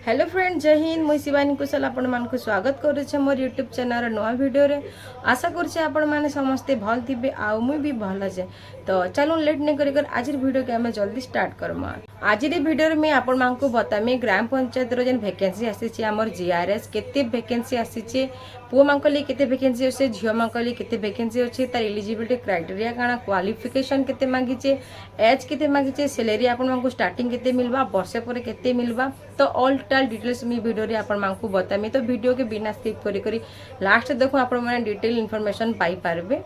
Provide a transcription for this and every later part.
Hello friend, जय हिंद। मुई शिवानी कुशल आपण मान को स्वागत करुचे मोर यूट्यूब चैनल नुआ वीडियो रे। आशा करछे आपण माने समस्ते भल थिबे आ मुई भी भल अछे। तो चलो लेट नहीं कर आज वीडियो के हमें जल्दी स्टार्ट करमा। आज वीडियो में आपण मान को बतामी ग्राम पंचायत रो जेन वैकेंसी आसी हमर जीआरएस केते वैकेंसी आसी, पुओ मान को लिए केते वैकेंसी अच्छे, झियो मान को लिए केते वैकेंसी अच्छे, तार एलिजिबिलिटी क्राइटेरिया काना, क्वालिफिकेशन केते मांगीचे, एज केते मांगीचे, सैलरी आपण मान को स्टार्टिंग केते मिलबा, वर्षे पर केते मिलबा। तो ऑल टोटल डिटेल्स मी वीडियो रे आपण मान को बतामी। तो वीडियो के बिना स्किप करी करी लास्ट देखो आपण माने डिटेल इन्फॉर्मेशन पाई पारबे।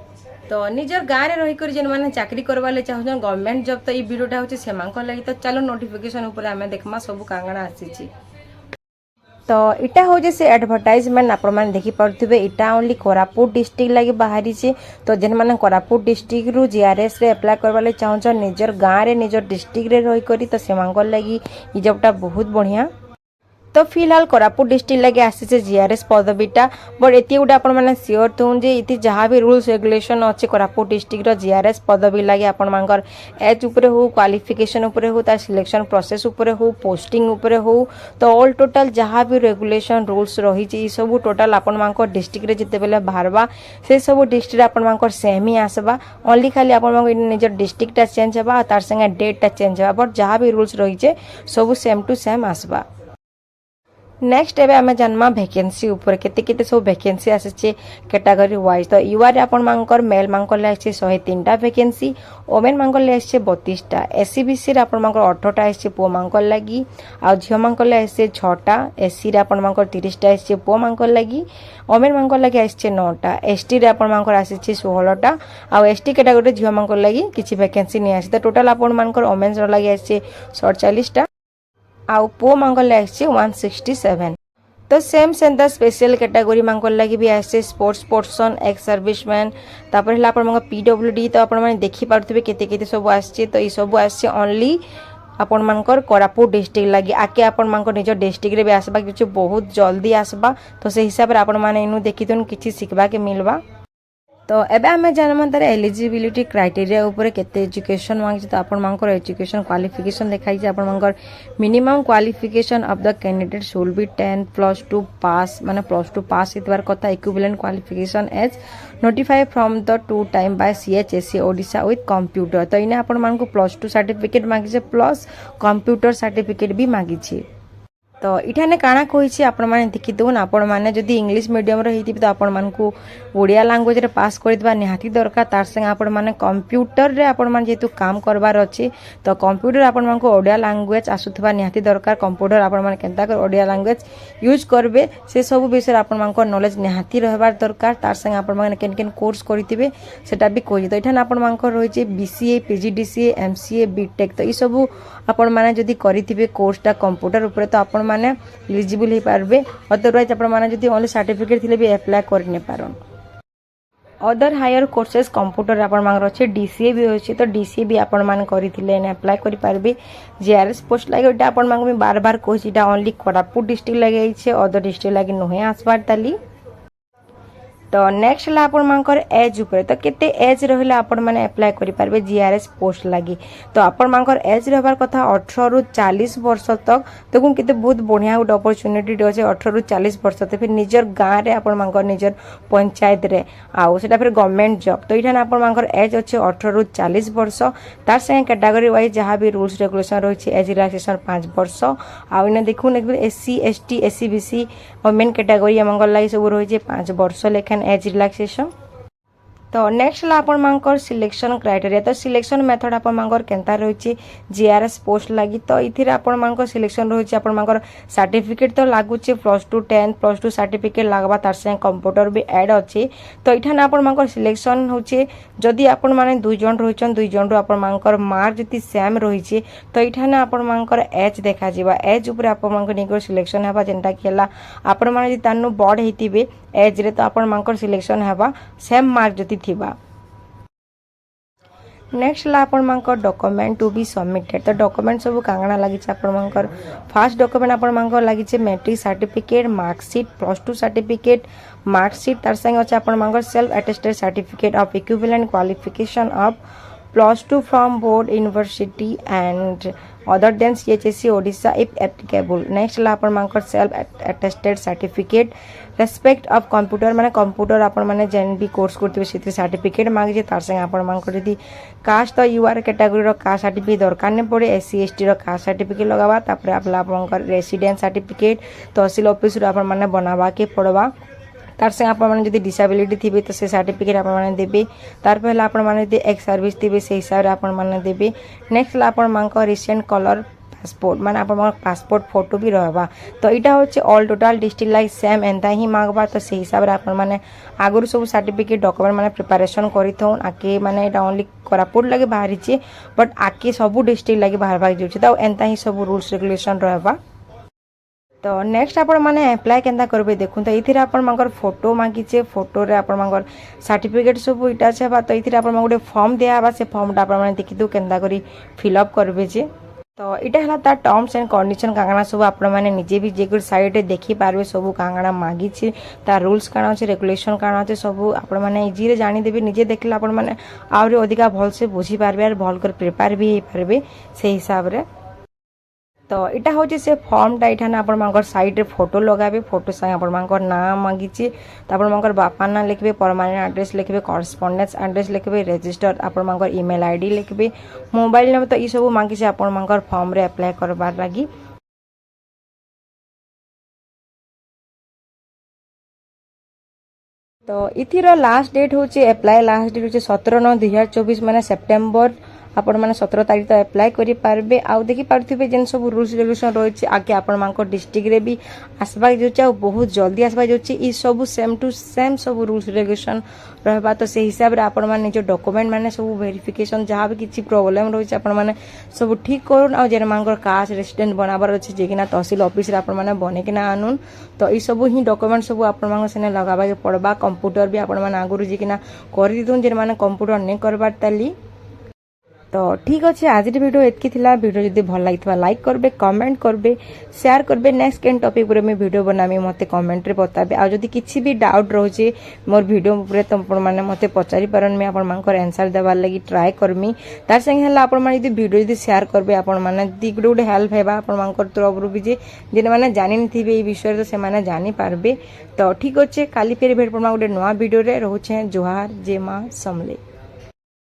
तो निजर गाँव में रही कर जेन मैंने चाकरी करवाले चाहूँ गवर्नमेंट जॉब, तो ये वीडियोटा हूँ से लगी। तो चलो नोटिफिकेशन उपर आम देखमा सब कांगणा आसी। तो इटा हूँ से एडवर्टाइजमेंट आपण मैंने देखी पारे, इटा ओनली कोरापुट डिस्ट्रिक्ट लगी बाहरी। तो जेन मैंने कोरापुट डिस्ट्रिक्ट रु जीआरएस रे अप्लाई करवाले चाहूँ निजर गाँव में निजर डिस्ट्रिक्ट रे रही करी, तो से लगी ये जॉबटा बहुत बढ़िया। तो फिलहाल कोरापुट डिस्ट्रिक्ट लगे आसी जीआरएस पदवीटा, बट एति गोटे आपण मैंने सियोर थूँ जे इति जहाँ भी रूल्स रेगुलेशन अच्छे कोरापुट डिस्ट्रिक्ट जीआरएस पदवी लगे आपण मानकर एज उपरे हो, क्वालिफिकेशन उपरे हो, तार सिलेक्शन प्रोसेस उपरे हो, पोस्टिंग उपरे हो, तो ऑल टोटल जहाँ भी रेगुलेशन रूल्स रही सब टोटाल आपण मानकर डिस्ट्रिक्ट रे जिते बेले बाहरबा से सब डिस्ट्रिक्ट आपण मानकर सेम ही आसबा। ओनली खाली आपण मानकर निजर डिस्ट्रिक्टटा चेंज हेबा, तार संगे डेटटा चेंज हेबा, बट जहाँ भी रूल्स रही सब सेम टू सेम आसबा। नेक्स्ट एबे आमे जन्मा वैकेंसी ऊपर केते केते सब वैकेंसी आसे कैटेगरी वाइज। तो यूआर आपण मानकर मेल मानकर ले आसे 103टा वैकेंसी, ओमेन मानकर ले आसे 32टा, एससीबीसी रे आपण मानकर 18टा आसे पुओ मानकर लागी, आ झियो मानकर ले आसे 6टा, एससी रे आपण मानकर 30टा आसे पुओ मानकर लागी, ओमेन मानकर लागी आसे 9टा, एसटी रे आपण मानकर आसे 16टा, आ एसटी कैटेगरी झियो मानकर लागी किछि वैकेंसी नै आसे। तो टोटल आपण मानकर ओमेन्स रो लागी आसे 47टा, आउ पुओ मांगल लगे 167। तो सेम सेंता स्पेशल कैटेगरी मांगल लगी भी आसे स्पोर्ट्स पर्सन, एक्स सर्विसमैन, तापर हला आपण मांग पीडब्ल्यूडी। तो आपण माने देखि पारथबे केते केते सब आसे। तो ई सब आसे ओनली आपण मानकर कोरापुट डिस्ट्रिक्ट लगी। आके आपण मानकर निज डिस्ट्रिक्ट रे भी आसबा किछ बहुत जल्दी आसबा। तो से हिसाब रे आपण माने इनु देखितन किछि सिखबा के मिलबा। तो एबे आमे जानमा तार एलिजिबिलिटी क्राइटेरिया ऊपर केते एजुकेशन मांगी। तो आपण मानकर एजुकेशन क्वालिफिकेशन देखाई जे आपण मानकर minimum qualification of the candidate should be 10+2 pass, माने +2 पास इतबार कथा। Equivalent qualification as notified from the 2 time by CHSC Odisha with computer. तो इने आपण मानको +2 सर्टिफिकेट मांगी जे प्लस कंप्यूटर सर्टिफिकेट भी मांगी छी। तो इठाने काଣା कही आपण माने देखि दउन, आपण माने जदि इंग्लिश मीडियम रे हेति तो आपण मानकु ओडिया लैंग्वेज रे पास करदिबा निहाती दरकार। तार संगे आपण माने कंप्यूटर रे आपण माने जेतु काम करबार अछि, तो कंप्यूटर आपण मानकु ओडिया लैंग्वेज आसुथबा निहाती दरकार। कंप्यूटर आपण माने केनता कर ओडिया लैंग्वेज यूज करबे से सब विषय आपण मानको नॉलेज निहाती रहबार दरकार। तार संगे आपण माने केन केन कोर्स करितिबे सेटा भी कहि। तो इठाने आपण मानको रहि जे बीसीए, पीजीडीसीए, एमसीए, बीटेक। तो ई सब आपण माने जदि करितिबे कोर्सटा कंप्यूटर ऊपर, तो आपण माने एलिजिबल हो पारबे। अदरवाइज आपण माने जदि ओनली सर्टिफिकेट थिले भी अप्लाई कर ने पारन। अदर हायर कोर्सेस कंप्यूटर आपण मांगर अछि, डीसीए भी होछि। तो डीसीए भी आपण मान करिथिले ने अप्लाई करि पारबे। जीआरएस पोस्ट लागि ओटा आपण मांग में बार बार कहछि इटा ओनली कोरापुट डिस्ट्रिक्ट लागि छै, अदर डिस्ट्रिक्ट लागि नहे आसबार ताली। तो नेक्स्ट ला आपण मानकर एज ऊपर। तो केते एज रहले आपण माने अप्लाई करि पारबे जीआरएस पोस्ट लागि। तो आपण मानकर एज रहबार कथा 18 रु 40 वर्ष तक। देखो केते बहुत बढ़िया गुड अपॉर्चुनिटी अछि 18 रु 40 वर्ष तक। फिर निजर गाँव रे आपण मानकर निजर पंचायत रे आउ सेटा फिर गवर्नमेंट जॉब। तो इठान आपण मानकर एज अछि 18 रु 40 वर्ष। तार संगे कैटेगरी वाइज जहाँ भी रूल्स रेगुलेशन रही एज रिलैक्सेशन 5 वर्ष। आउ इने देखु SC, ST, SCBC women category मंगल लागि सब रही 5 वर्ष लेखन एज रिलैक्सेशन। तो नेक्स्ट ला आपण मानकर सिलेक्शन क्राइटेरिया। तो सिलेक्शन मेथड आपण मानकर केनता रही जीआरएस पोस्ट लगी। तो इथिरे आपण मानकर सिलेक्शन रही आपण मानकर सर्टिफिकेट तो लागुचे +2 10 +2 सर्टिफिकेट लागबा, तार संगे कंप्यूटर भी ऐड अछि। तो इठान आपण मानकर सिलेक्शन होचे जदि आपण माने 2 जन रहिचन, 2 जन रो आपण मानकर मार्क जति सेम रहिचे, तो इठाने आपण मानकर एज देखा जिबा। एज ऊपर आपण मानकर निकर सिलेक्शन हेबा, जेनटा कि हला आपण माने जि तानु बड हेतिबे एज रे, तो आपण मानकर सिलेक्शन हेबा सेम मार्क जति थिबा। नेक्स्ट ला आपण मानकर डॉक्यूमेंट टू बी सबमिटेड। तो डॉक्यूमेंट सब कांगणा लागि छै आपण मानकर फर्स्ट डॉक्यूमेंट आपण मानकर लागि छै matric certificate, marksheet, +2 certificate, marksheet, तार संगे अछि आपण मानकर self attested certificate of equivalent qualification of +2 from board university and other than CHSE Odisha if applicable. Next है आपण मानकर self attested certificate respect of computer माने कंप्यूटर आपण माने जेन भी कोर्स करथिबे सेति सर्टिफिकेट मांगे तार संगे आपण मानकर यदि कास्ट तो यूआर कैटेगरी रो कास्ट सर्टिफिकेट दरकार ने पड़े SC ST रो कास्ट सर्टिफिकेट लगावा तापर आपनकर रेसिडेंस सर्टिफिकेट तहसील ऑफिस रो आपण माने बनावा के पड़वा तार संगे आपण माने जदि डिसेबिलिटी थिबे तो से सर्टिफिकेट आपण माने देबे तार पहला आपण माने यदि एक्स सर्विस थिबे से हिसाब रे आपण माने देबे। नेक्स्ट ला आपण मानकर रिसेंट कलर पासपोर्ट माने आपण पासपोर्ट फोटो भी रहबा तो इटा होचे all total district like same एंता ही मांगबा तो से हिसाब रे आपण माने आगुर सब सर्टिफिकेट डॉक्यूमेंट माने प्रिपरेशन करिथौ आके माने एटा ओनली कोरापुट लगे बाहरी छे बट आके सब डिस्ट्रिक्ट लगे बाहर भाग जाउछे तो एंता ही सब रूल्स रेगुलेशन रहबा। तो नेक्स्ट आपण माने अप्लाई केंदा करबे देखुन तो इथिरे आपण मांगर फोटो मांगीचे फोटो रे आपण मांगर सर्टिफिकेट सब इटा छबा तो इथिरे आपण मांगो फॉर्म दियाबा से फॉर्मटा आपण माने देखि दउ केंदा करी फिल अप करबे जे तो इटा हला ता टर्म्स एंड कंडीशन कांगना सब आपण माने निजे भी जे गुड साइड रे देखि पारबे सब कांगना मांगीचे ता रूल्स काना छै रेगुलेशन काना छै सब आपण माने इजी रे जानि देबे निजे देखला आपण माने आउरी अधिका भल से बुझी पारबे और भल कर प्रिपेयर भी हे पारबे से हिसाब रे। तो इटा होचे से फॉर्मटा इठाने आपण मांकर साइड रे फोटो लगाबे फोटो संगे आपण मांकर नाम मांगीचे त आपण मांकर बापा ना लिखबे परमानेंट एड्रेस लिखबे कॉरेस्पोंडेंस एड्रेस लिखबे रजिस्टर आपण मांकर ईमेल आईडी लिखबे मोबाइल नंबर तो ई सब मांगीचे आपण मांकर फॉर्म रे अप्लाई करबार लागी। तो इथिरो लास्ट डेट होचे अप्लाई लास्ट डेट होचे 17/9/2024 माने सेप्टेम्बर आपण माने 17 तारीख तो अप्लाई करि पारबे आउ देखि पारथिबे जेन सब रूल्स रेगुलेशन रहछि आके आपण मानको डिस्ट्रिक्ट रे भी आसबा जोचे आ बहुत जल्दी आसबा जोचे ई सब सेम टू सेम सब रूल्स रेगुलेशन रहबा तो से हिसाब रे आपण माने जो डॉक्यूमेंट माने सब वेरिफिकेशन जहां भी किछि प्रॉब्लम रहछि आपण माने सब ठीक करून आ जेन मानकर कास्ट रेसिडेंट बनाबर अछि जे किना तहसील ऑफिस रे आपण माने बने किना आनुन तो ई सब ही डॉक्यूमेंट सब आपण माने सेने लगाबा के पड़बा कंप्यूटर भी आपण माने आगुरु जे किना करि दिथुन जेन माने कंप्यूटर नै करबार ताली। तो ठीक अच्छे आज वीडियो एतकी थिला वीडियो जदि भल लागिथबा लाइक करबे कमेंट करबे शेयर करबे नेक्स्ट केन टॉपिक पर मैं वीडियो बनामी मते कमेंट रे बताबे आ जदि किछि भी डाउट रहउचे मोर वीडियो ऊपर तो आपण माने मते पचारि परन मैं आपण मानकर आंसर देबार लागि ट्राई करमी तार संगे हला आपण माने जदि वीडियो जदि शेयर करबे आपण माने दि गुड हेल्प हेबा आपण मानकर तरफ रु भी जे जेने माने जानि नथिबे ई विषय तो से माने जानि पारबे। तो ठीक अच्छे काली फेर भेट परमा गोटे नवा वीडियो रे रहउछे जोहार जय मां समले।